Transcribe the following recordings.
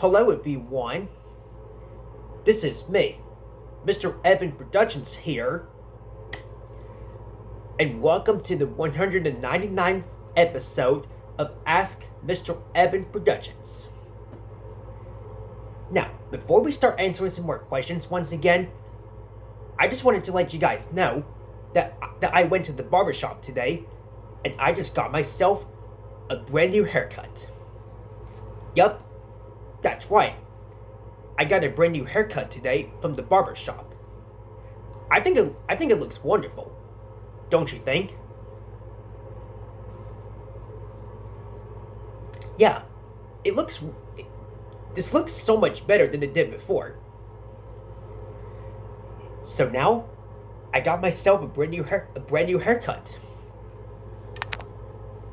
Hello everyone, this is me, MrEvan Productions here, and welcome to the 199th episode of Ask MrEvan Productions. Now, before we start answering some more questions once again, I just wanted to let you guys know that I went to the barbershop today and I just got myself a brand new haircut. Yup, that's right. I got a brand new haircut today from the barbershop. I think it looks wonderful. Don't you think? Yeah, this looks so much better than it did before. So now, I got myself a brand new haircut.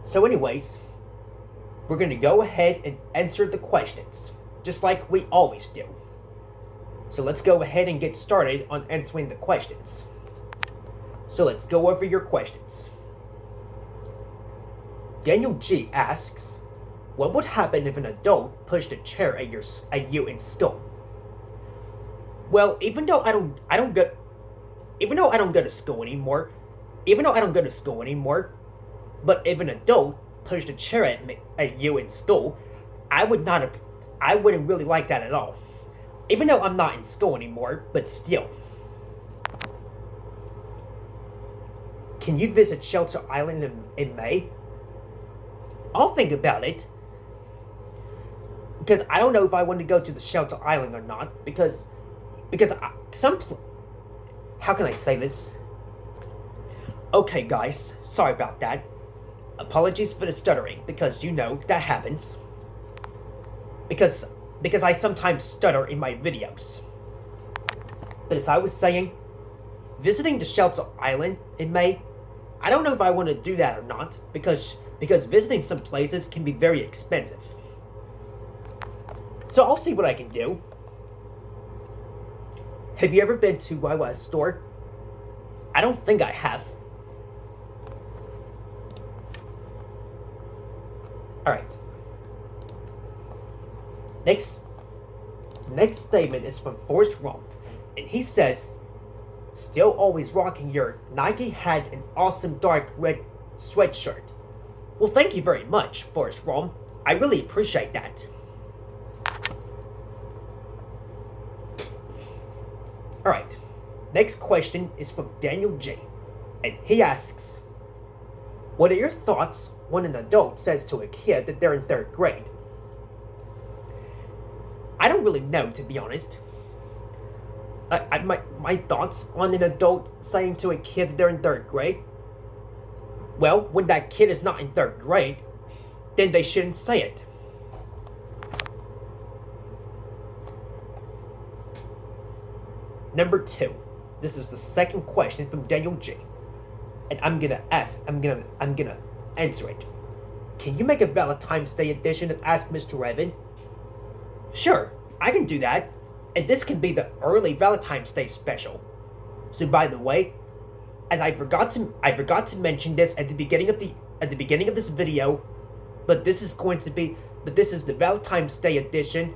So anyways, we're gonna go ahead and answer the questions, just like we always do. So let's go ahead and get started on answering the questions. So let's go over your questions. Daniel G asks, what would happen if an adult pushed a chair at you in school? Well, even though I don't go to school anymore, but if an adult pushed a chair at you in school, I wouldn't really like that at all. Even though I'm not in school anymore, but still. Can you visit Shelter Island in May? I'll think about it. Because I don't know if I want to go to the Shelter Island or not. Because how can I say this? Okay guys, sorry about that. Apologies for the stuttering, because you know, that happens. Because I sometimes stutter in my videos. But as I was saying, visiting the Shelter Island in May, I don't know if I want to do that or not, because visiting some places can be very expensive. So I'll see what I can do. Have you ever been to a store? I don't think I have. Alright. Next statement is from Forrest Rump, and he says, still always rocking your Nike hat and awesome dark red sweatshirt. Well, thank you very much, Forrest Rump. I really appreciate that. Alright, next question is from Daniel J, and he asks, what are your thoughts when an adult says to a kid that they're in 3rd grade? I don't really know, to be honest. My thoughts on an adult saying to a kid that they're in 3rd grade? Well, when that kid is not in 3rd grade, then they shouldn't say it. Number 2. This is the second question from Daniel J. And I'm gonna answer it. Can you make a Valentine's Day edition of Ask MrEvan? Sure, I can do that. And this can be the early Valentine's Day special. So by the way, as I forgot to mention this at the beginning of this video, but this is the Valentine's Day edition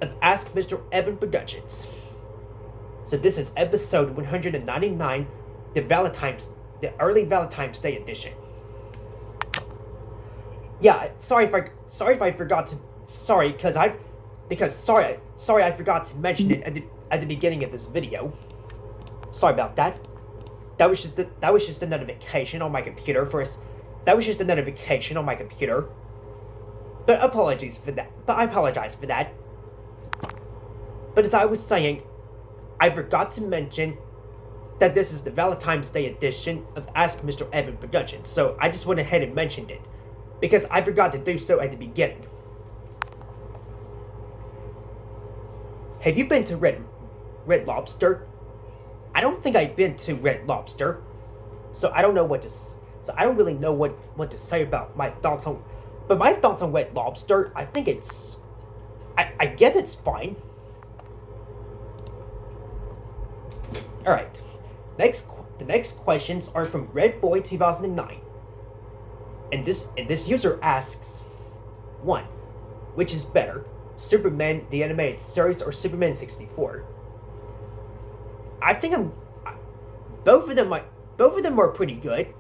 of Ask MrEvan Productions. So this is episode 199, the early Valentine's Day edition. Yeah, sorry if I forgot to I forgot to mention it at the beginning of this video. Sorry about that. That was just a notification on my computer But apologies for that. But I apologize for that. But as I was saying, I forgot to mention that this is the Valentine's Day edition of Ask MrEvan Productions, so I just went ahead and mentioned it, because I forgot to do so at the beginning. Have you been to Red Lobster? I don't think I've been to Red Lobster, so I don't really know what to say about my thoughts on. But my thoughts on Red Lobster, I think I guess it's fine. Alright, the next questions are from RedBoy2009. And this user asks, 1. Which is better, Superman the Animated Series or Superman 64. I think I'm both of them are pretty good.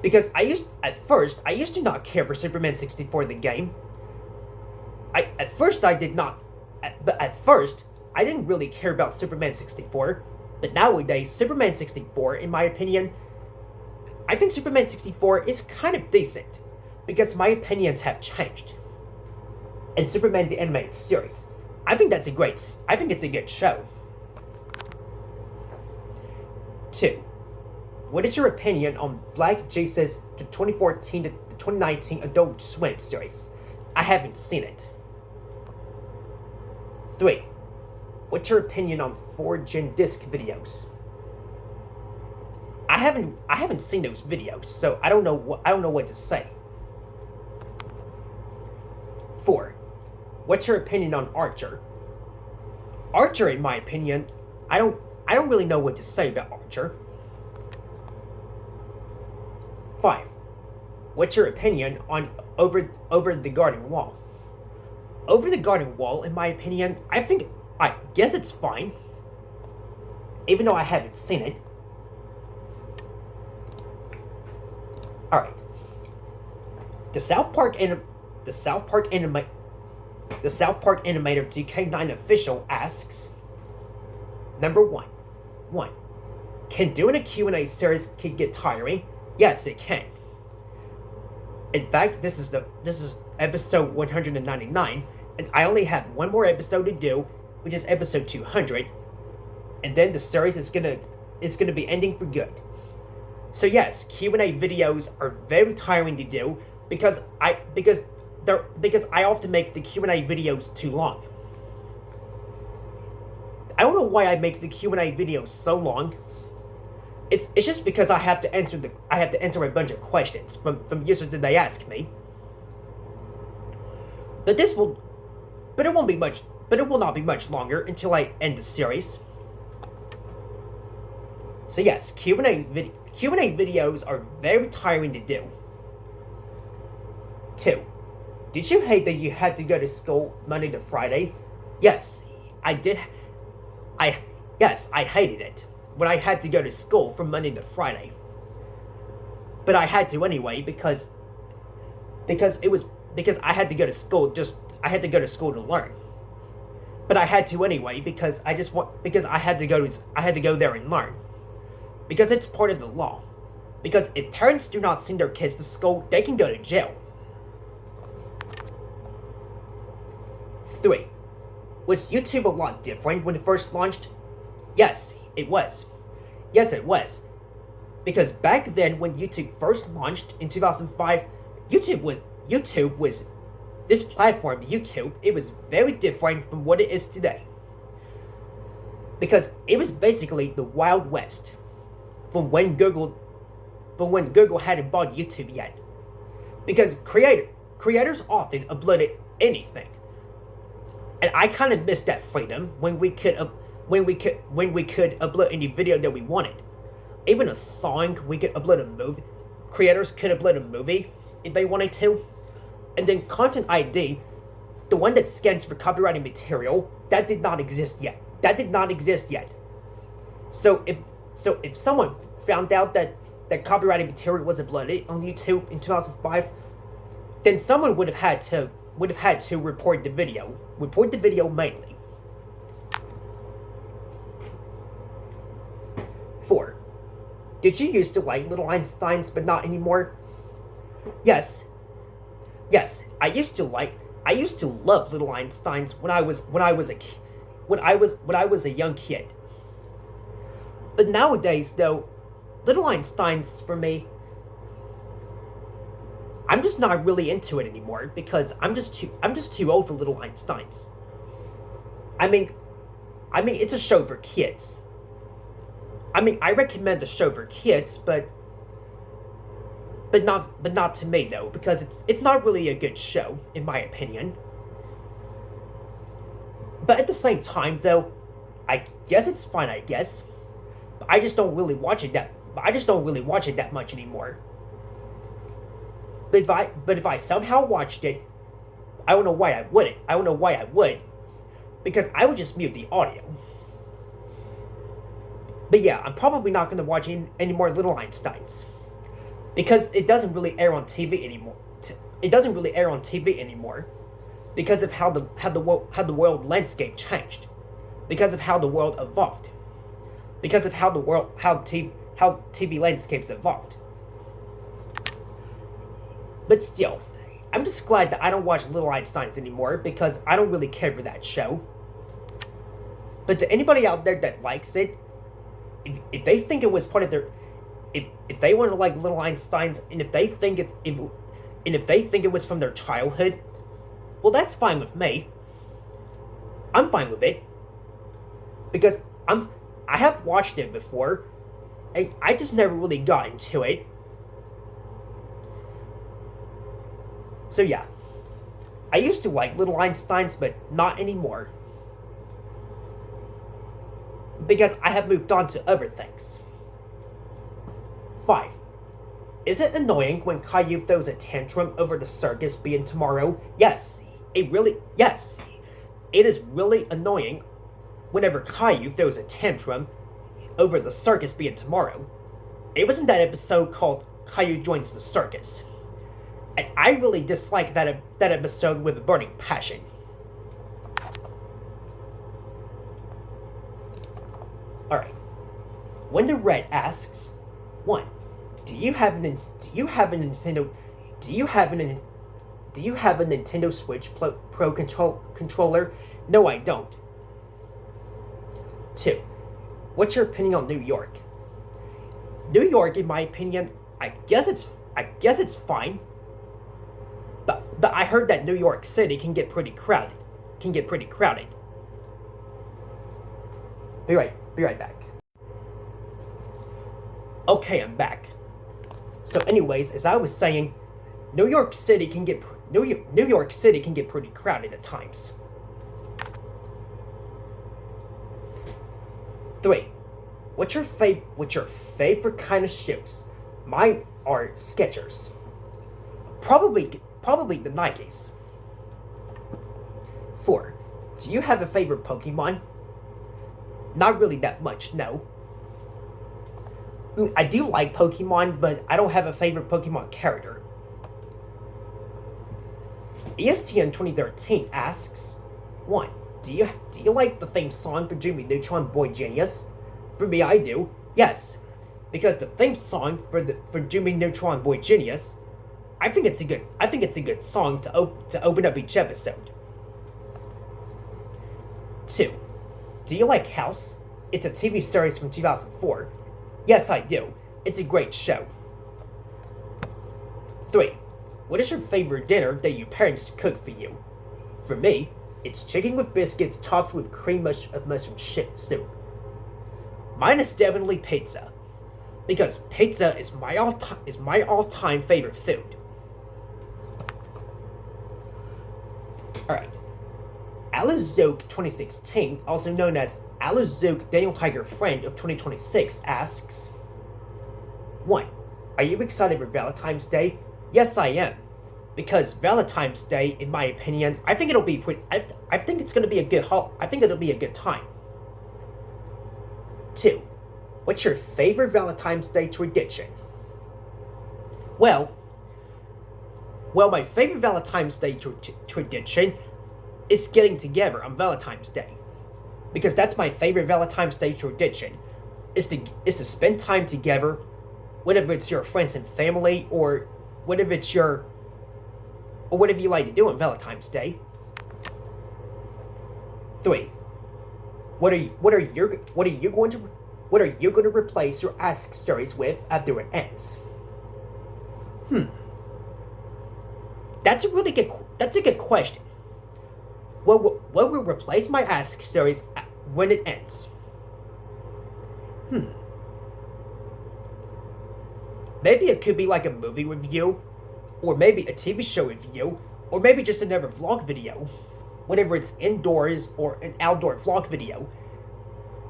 Because at first I used to not care for Superman 64 the game. At first I didn't really care about Superman 64, but nowadays Superman 64, in my opinion, I think Superman 64 is kind of decent because my opinions have changed. And Superman the Animated Series, I think it's a good show. 2. What is your opinion on Black Jesus, the 2014 to the 2019 Adult Swim series? I haven't seen it. 3. What's your opinion on 4Gen disc videos? I haven't seen those videos, so I don't know what to say. 4. What's your opinion on Archer? Archer, in my opinion, I don't really know what to say about Archer. 5. What's your opinion on Over the Garden Wall? Over the Garden Wall, in my opinion, I guess it's fine, even though I haven't seen it. Alright. The South Park animator DK9 official asks, number 1. Can doing a Q&A series can get tiring? Yes, it can. In fact, this is episode 199, and I only have one more episode to do, which is episode 200, and then the series is gonna be ending for good. So yes, Q&A videos are very tiring to do because I often make the Q&A videos too long. I don't know why I make the Q&A videos so long. It's just because I have to answer a bunch of questions from users that they ask me. But it will not be much longer until I end the series. So yes, Q&A videos are very tiring to do. 2. Did you hate that you had to go to school Monday to Friday? Yes, I did. I hated it when I had to go to school from Monday to Friday. But I had to anyway because I had to go to school to learn. But I had to anyway because I had to go there and learn. Because it's part of the law. Because if parents do not send their kids to school, they can go to jail. 3. Was YouTube a lot different when it first launched? Yes, it was. Because back then, when YouTube first launched in 2005, YouTube was this platform, YouTube, it was very different from what it is today. Because it was basically the Wild West from when Google hadn't bought YouTube yet. Because creators often uploaded anything. And I kind of missed that freedom when we could upload any video that we wanted. Even a song, we could upload a movie. Creators could upload a movie if they wanted to. And then Content ID, the one that scans for copyrighted material, that did not exist yet. So if someone found out that copyrighted material was uploaded on YouTube in 2005, then someone would have had to report the video mainly. 4. Did you used to like Little Einsteins but not anymore? Yes, I used to love Little Einsteins when I was a young kid. But nowadays though, Little Einsteins for me, I'm just not really into it anymore because I'm just too old for Little Einsteins. I mean it's a show for kids. I recommend the show for kids, but not to me though, because it's not really a good show in my opinion. But at the same time though, I guess it's fine, I guess. But I just don't really watch it that much anymore. But if I somehow watched it, I don't know why I wouldn't. I don't know why I would. Because I would just mute the audio. But yeah, I'm probably not going to watch any more Little Einsteins. Because it doesn't really air on TV anymore. It doesn't really air on TV anymore. Because of how the world landscape changed. Because of how the world evolved. Because of how TV landscapes evolved. But still, I'm just glad that I don't watch Little Einsteins anymore because I don't really care for that show. But to anybody out there that likes it, if they think it was part of their, if they want to like Little Einsteins, and if they think it was from their childhood, well, that's fine with me. I'm fine with it because I have watched it before, and I just never really got into it. So yeah, I used to like Little Einsteins, but not anymore. Because I have moved on to other things. 5. Is it annoying when Caillou throws a tantrum over the circus being tomorrow? Yes. It is really annoying whenever Caillou throws a tantrum over the circus being tomorrow. It was in that episode called Caillou Joins the Circus. And I really dislike that episode with a burning passion. Alright. Wonder Red asks, 1. Do you have a Nintendo Switch Pro controller? No, I don't. 2. What's your opinion on New York? New York, in my opinion, I guess it's fine. But I heard that New York City can get pretty crowded. Be right back. Okay, I'm back. So anyways, as I was saying, New York City can get pretty crowded at times. 3. What's your favorite kind of shoes? Mine are Skechers. Probably the Nikes. 4. Do you have a favorite Pokemon? Not really that much, no. I do like Pokemon, but I don't have a favorite Pokemon character. ESTN 2013 asks, 1. Do you like the theme song for Jimmy Neutron Boy Genius? For me, I do. Yes, because the theme song for Jimmy Neutron Boy Genius, I think it's a good song to open up each episode. 2. Do you like House? It's a TV series from 2004. Yes, I do. It's a great show. 3. What is your favorite dinner that your parents cook for you? For me, it's chicken with biscuits topped with cream of mushroom soup. Mine is definitely pizza, because pizza is my all-time favorite food. Alright. Alizoke 2016, also known as Alizoke Daniel Tiger Friend of 2026, asks, 1. Are you excited for Valentine's Day? Yes, I am. Because Valentine's Day, in my opinion, I think it'll be I think it's gonna be a good I think it'll be a good time. 2. What's your favorite Valentine's Day tradition? Well, my favorite Valentine's Day tradition is getting together on Valentine's Day. Because that's my favorite Valentine's Day tradition, is to spend time together, whether it's your friends and family, or whatever you like to do on Valentine's Day. 3. What are you going to replace your Ask series with after it ends? That's a good question. What will replace my Ask series when it ends? Maybe it could be like a movie review, or maybe a TV show review, or maybe just another vlog video, whenever it's indoors or an outdoor vlog video.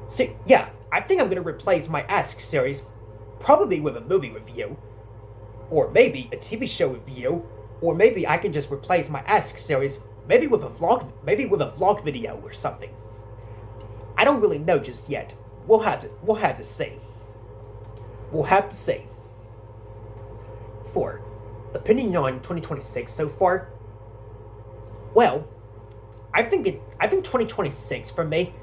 So yeah, I think I'm gonna replace my Ask series probably with a movie review, or maybe a TV show review, Or maybe I can just replace my Ask series, maybe with a vlog video or something. I don't really know just yet. We'll have to see. We'll have to see. 4. Opinion on 2026 so far? Well, I think 2026 for me.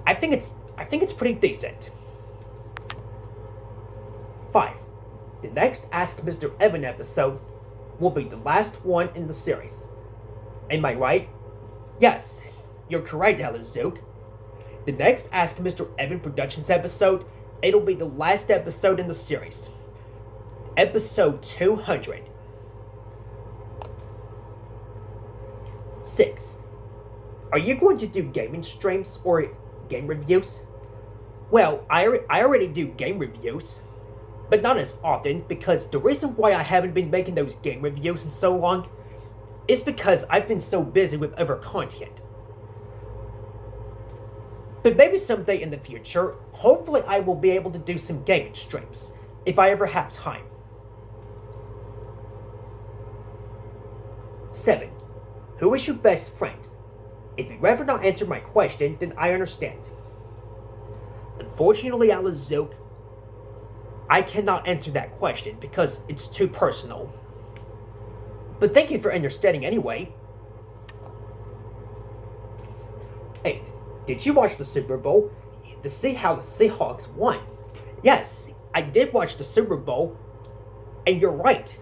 I think it's pretty decent. 5. The next Ask Mr. Evan episode will be the last one in the series. Am I right? Yes, you're correct, Alizook. The next Ask Mr. Evan Productions episode, it'll be the last episode in the series. Episode 200. 6. Are you going to do gaming streams or game reviews? Well, I already do game reviews, but not as often, because the reason why I haven't been making those game reviews in so long is because I've been so busy with other content. But maybe someday in the future, hopefully I will be able to do some gaming streams, if I ever have time. 7. Who is your best friend? If you ever not answer my question, then I understand. Unfortunately, Alizook, I cannot answer that question because it's too personal. But thank you for understanding anyway. 8. Did you watch the Super Bowl to see how the Seahawks won? Yes, I did watch the Super Bowl, and you're right.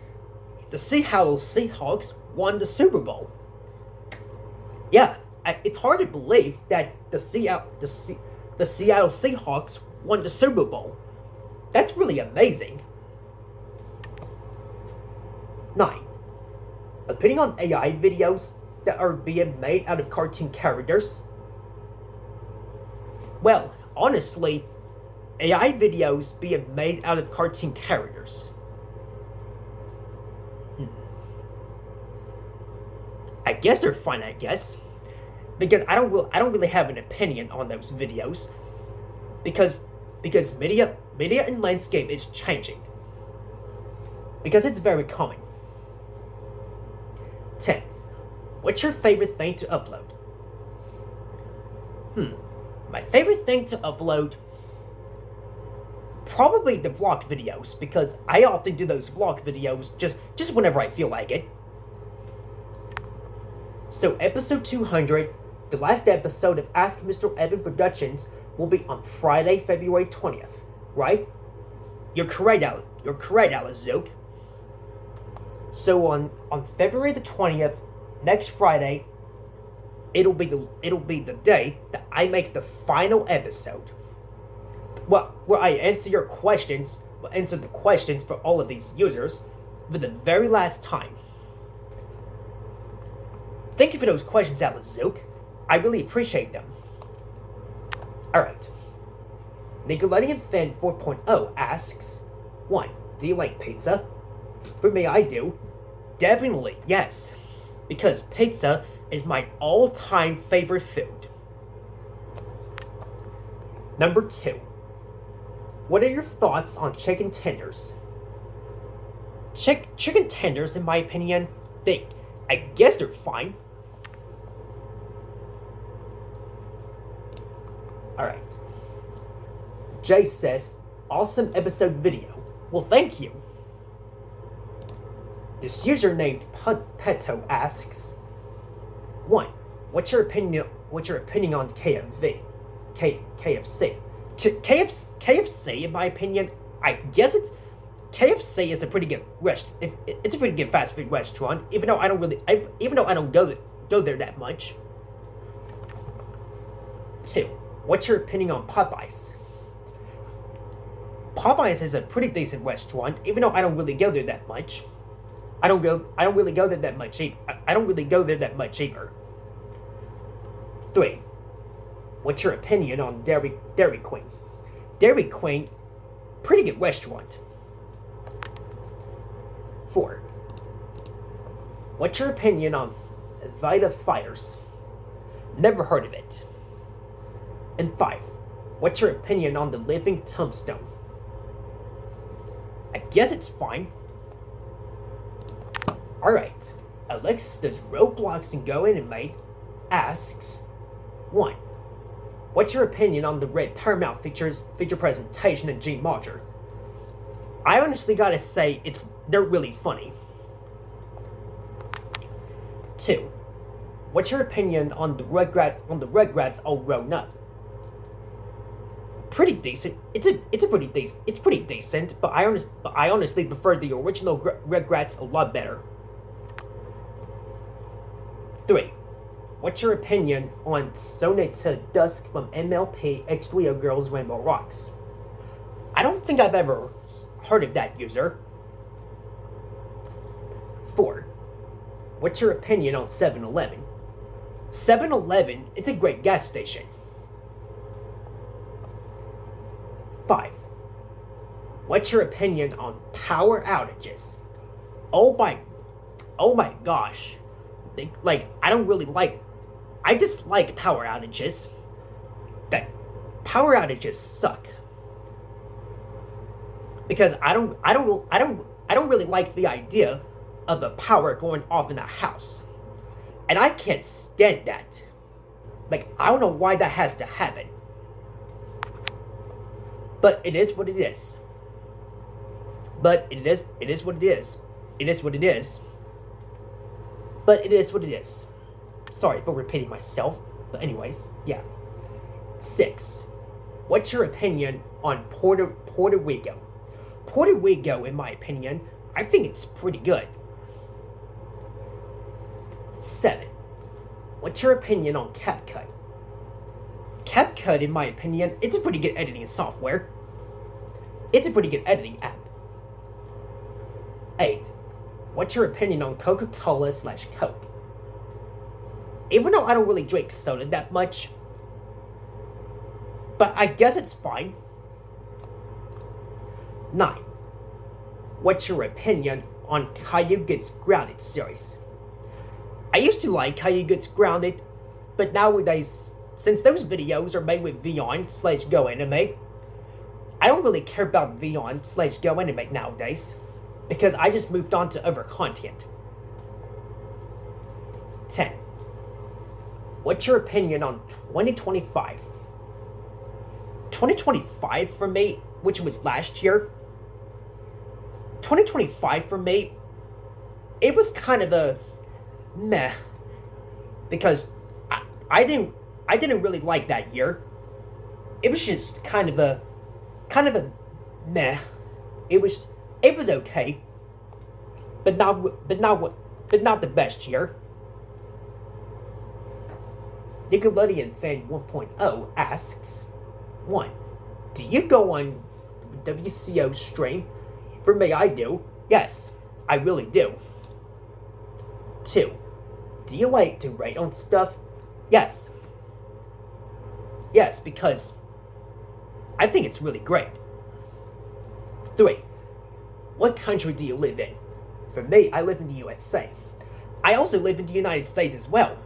To see how the Seahawks won the Super Bowl. Yeah, it's hard to believe that the Seattle Seahawks won the Super Bowl. That's really amazing. 9. Opinion on AI videos that are being made out of cartoon characters? Well, honestly, AI videos being made out of cartoon characters. I guess they're fine, I guess. Because I don't really have an opinion on those videos. Because media and landscape is changing. Because it's very common. 10. What's your favorite thing to upload? My favorite thing to upload? Probably the vlog videos, because I often do those vlog videos just whenever I feel like it. So episode 200, the last episode of Ask Mr. Evan Productions, will be on Friday, February 20th, right? You're correct, Alizook. So on February the 20th, next Friday, it'll be the day that I make the final episode. Where I answer your questions, answer the questions for all of these users for the very last time. Thank you for those questions, Alizook. I really appreciate them. Alright. Nickelodeon Fan 4.0 asks, 1. Do you like pizza? For me, I do. Definitely, yes. Because pizza is my all-time favorite food. Number 2. What are your thoughts on chicken tenders? Chicken tenders, in my opinion, I guess they're fine. Alright. Jay says, awesome episode video. Well, thank you. This user named Peto asks, 1. What's your opinion on KFC? KFC, in my opinion, I guess KFC is a pretty good it's a pretty good fast food restaurant, even though I don't go there that much. 2. What's your opinion on Popeyes? Popeyes is a pretty decent restaurant, even though I don't really go there that much. I don't really go there that much either. 3. What's your opinion on Dairy Queen? Dairy Queen, pretty good restaurant. 4. What's your opinion on Vita Fires? Never heard of it. And 5. What's your opinion on the Living Tombstone? I guess it's fine. Alright. Alexis does Roblox and Go Animate asks 1. What's your opinion on the red Paramount feature presentation in G Module? I honestly gotta say, they're really funny. 2. What's your opinion on the Rugrats all grown up? Pretty decent. It's pretty decent, but I honestly prefer the original Rugrats a lot better. 3. What's your opinion on Sonata Dusk from MLP X3O Girls Rainbow Rocks? I don't think I've ever heard of that user. 4. What's your opinion on 7-Eleven? 7-Eleven, it's a great gas station. 5. What's your opinion on power outages? Oh my gosh. I dislike power outages. That power outages suck. Because I don't really like the idea of the power going off in the house. And I can't stand that. I don't know why that has to happen. But it is what it is. But it is what it is. It is what it is. But it is what it is. Sorry for repeating myself. But anyways, yeah. 6. What's your opinion on Puerto Rico? Puerto Rico, in my opinion, I think it's pretty good. 7. What's your opinion on CapCut? CapCut, in my opinion, it's a pretty good editing software. It's a pretty good editing app. 8. What's your opinion on Coca-Cola / Coke? Even though I don't really drink soda that much, but I guess it's fine. 9. What's your opinion on Caillou Gets Grounded series? I used to like Caillou Gets Grounded, but nowadays, since those videos are made with Vyond / Go Animate, I don't really care about Vyond / Go Animate nowadays, because I just moved on to other content. 10. What's your opinion on 2025? 2025 for me, which was last year, 2025 for me, it was kind of a meh, because I didn't really like that year. It was just kind of a meh. It was okay, but not the best year. Nickelodeon Fan 1.0 asks 1. Do you go on WCO stream? For me, I do. Yes, I really do. 2. Do you like to write on stuff? Yes. Yes, because I think it's really great. 3. What country do you live in? For me, I live in the USA. I also live in the United States as well.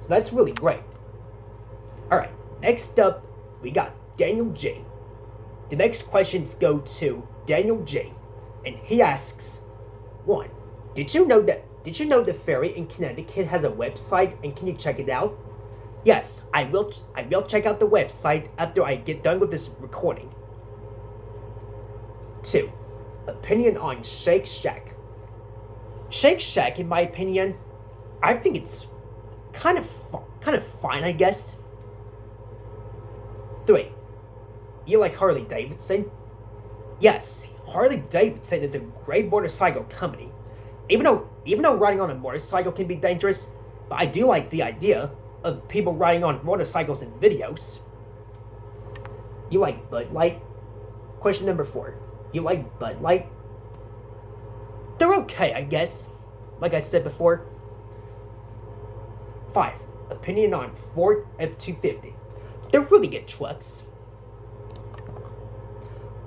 So that's really great. Alright, next up, we got Daniel J. The next questions go to Daniel J. And he asks, 1. Did you know the ferry in Connecticut has a website, and can you check it out? Yes, I will check out the website after I get done with this recording. 2. Opinion on Shake Shack. Shake Shack, in my opinion, I think it's kind of fine, I guess. 3. You like Harley Davidson? Yes, Harley Davidson is a great motorcycle company. Even though riding on a motorcycle can be dangerous, but I do like the idea of people riding on motorcycles in videos. You like Bud Light? Question number 4. You like Bud Light? They're okay, I guess. Like I said before. 5. Opinion on Ford F-250. They're really good trucks.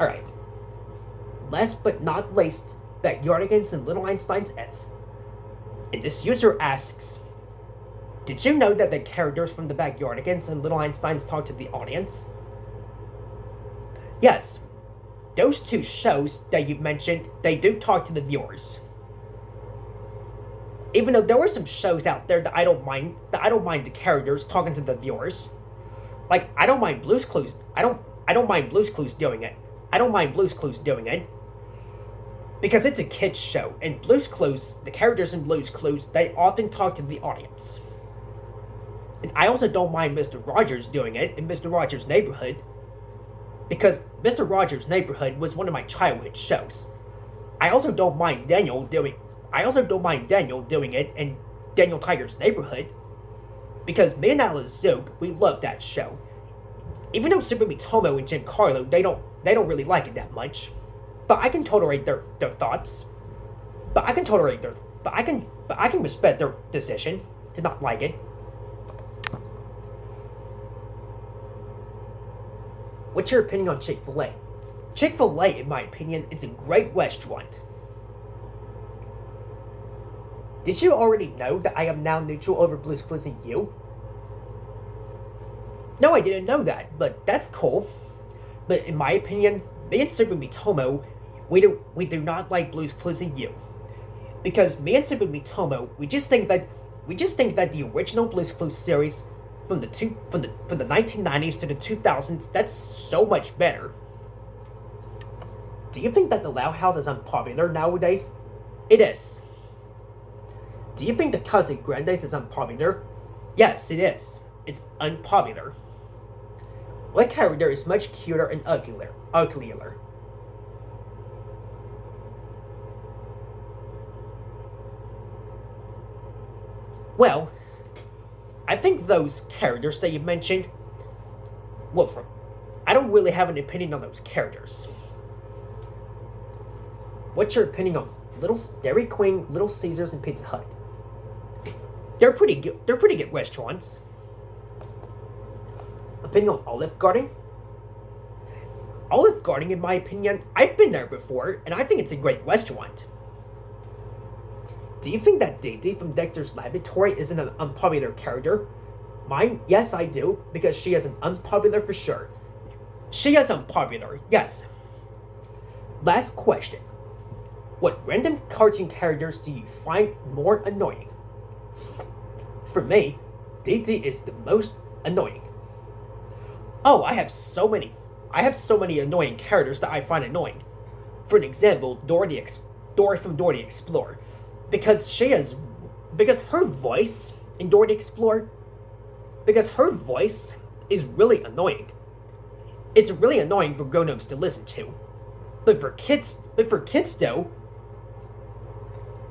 Alright. Last but not least, Backyardigans and Little Einstein's F. And this user asks, did you know that the characters from the Backyardigans and Little Einsteins talk to the audience? Yes. Those two shows that you mentioned, they do talk to the viewers. Even though there were some shows out there that I don't mind the characters talking to the viewers. Like, I don't mind Blue's Clues. I don't mind Blue's Clues doing it. I don't mind Blue's Clues doing it. Because it's a kids show, and Blue's Clues, the characters in Blue's Clues, they often talk to the audience. And I also don't mind Mr. Rogers doing it in Mr. Rogers' Neighborhood, because Mr. Rogers' Neighborhood was one of my childhood shows. I also don't mind Daniel doing it in Daniel Tiger's Neighborhood, because me and Alice Zook, we love that show. Even though Super Mitomo and Giancarlo, they don't really like it that much. But I can tolerate their thoughts. But I can respect their decision to not like it. What's your opinion on Chick-fil-A? Chick-fil-A, in my opinion, is a great restaurant. Did you already know that I am now neutral over Blue's Clues and you? No, I didn't know that, but that's cool. But in my opinion, me and Super Mitomo, we do not like Blue's Clues and you. Because me and Super Mitomo, we just think that the original Blue's Clues series from the 1990s to the 2000s, that's so much better. Do you think that the Loud House is unpopular nowadays? It is. Do you think the Casa Grandes is unpopular? Yes, it is. It's unpopular. What character is much cuter and uglier? Well, I think those characters that you mentioned, well, I don't really have an opinion on those characters. What's your opinion on Dairy Queen, Little Caesars, and Pizza Hut? They're pretty good restaurants. Opinion on Olive Garden? Olive Garden, in my opinion, I've been there before, and I think it's a great restaurant. Do you think that Dee Dee from Dexter's Laboratory isn't an unpopular character? Mine, yes, I do, because she is an unpopular for sure. She is unpopular, yes. Last question. What random cartoon characters do you find more annoying? For me, Dee Dee is the most annoying. Oh, I have so many annoying characters that I find annoying. For an example, Dory from Dora the Explorer. Because her voice in Dora the Explorer, because her voice is really annoying. It's really annoying for grown-ups to listen to. But for kids though,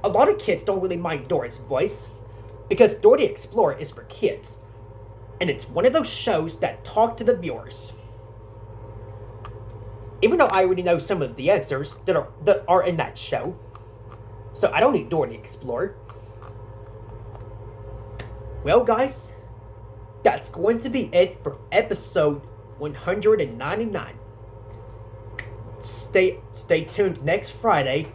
a lot of kids don't really mind Dora's voice, because Dora the Explorer is for kids. And it's one of those shows that talk to the viewers. Even though I already know some of the answers that are in that show, so I don't need Dora the Explorer. Well, guys, that's going to be it for episode 199. Stay tuned next Friday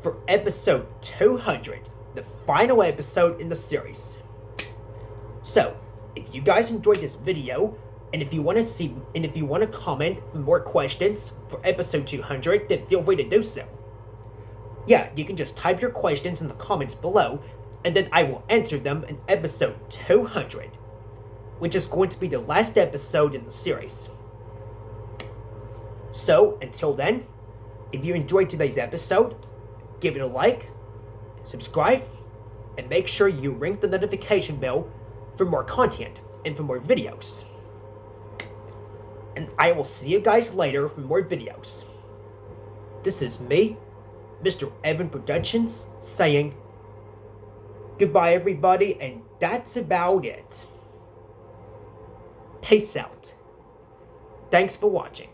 for episode 200, the final episode in the series. So, if you guys enjoyed this video, and if you want to comment for more questions for episode 200, then feel free to do so. Yeah, you can just type your questions in the comments below, and then I will answer them in episode 200, which is going to be the last episode in the series. So, until then, if you enjoyed today's episode, give it a like, subscribe, and make sure you ring the notification bell for more content and for more videos. And I will see you guys later for more videos. This is me, MrEvan Productions, saying goodbye everybody, and that's about it. Peace out. Thanks for watching.